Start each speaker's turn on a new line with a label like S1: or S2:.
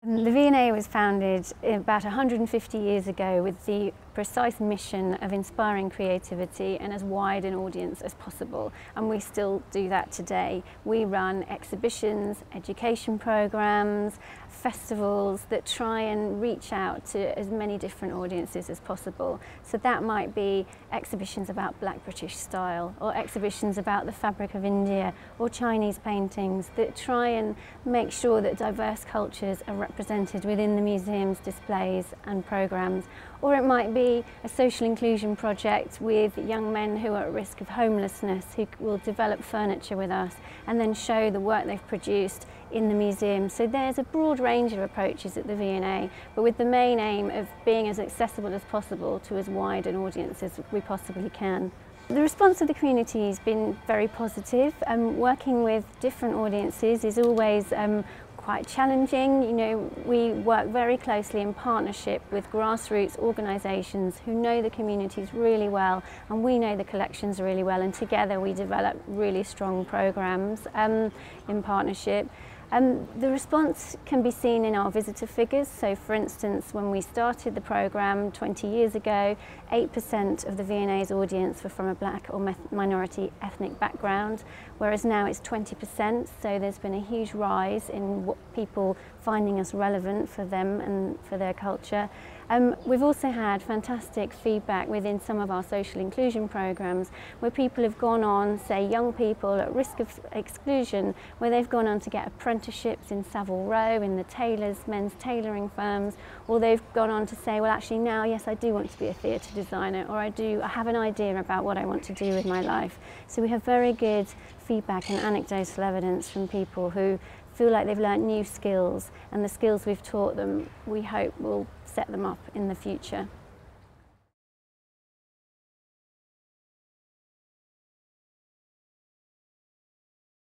S1: The V&A was founded about 150 years ago with the precise mission of inspiring creativity and as wide an audience as possible, and we still do that today. We run exhibitions, education programs, festivals that try and reach out to as many different audiences as possible. So that might be exhibitions about Black British style, or exhibitions about the fabric of India, or Chinese paintings that try and make sure that diverse cultures are represented within the museum's displays and programs. Or it might be a social inclusion project with young men who are at risk of homelessness, who will develop furniture with us and then show the work they've produced in the museum. So there's a broad range of approaches at the V&A, but with the main aim of being as accessible as possible to as wide an audience as we possibly can. The response of the community has been very positive. Working with different audiences is always quite challenging. You know, we work very closely in partnership with grassroots organisations who know the communities really well, and we know the collections really well, and together we develop really strong programmes in partnership. The response can be seen in our visitor figures. So for instance, when we started the programme 20 years ago, 8% of the V&A's audience were from a Black or minority ethnic background, whereas now it's 20%. So there's been a huge rise in people finding us relevant for them and for their culture. We've also had fantastic feedback within some of our social inclusion programmes where people have gone on, say young people at risk of exclusion, where they've gone on to get apprenticeships in Savile Row, in the tailors, men's tailoring firms, or they've gone on to say, well actually now, yes, I do want to be a theatre designer, or I have an idea about what I want to do with my life. So we have very good feedback and anecdotal evidence from people who feel like they've learnt new skills, and the skills we've taught them, we hope, will set them up in the future.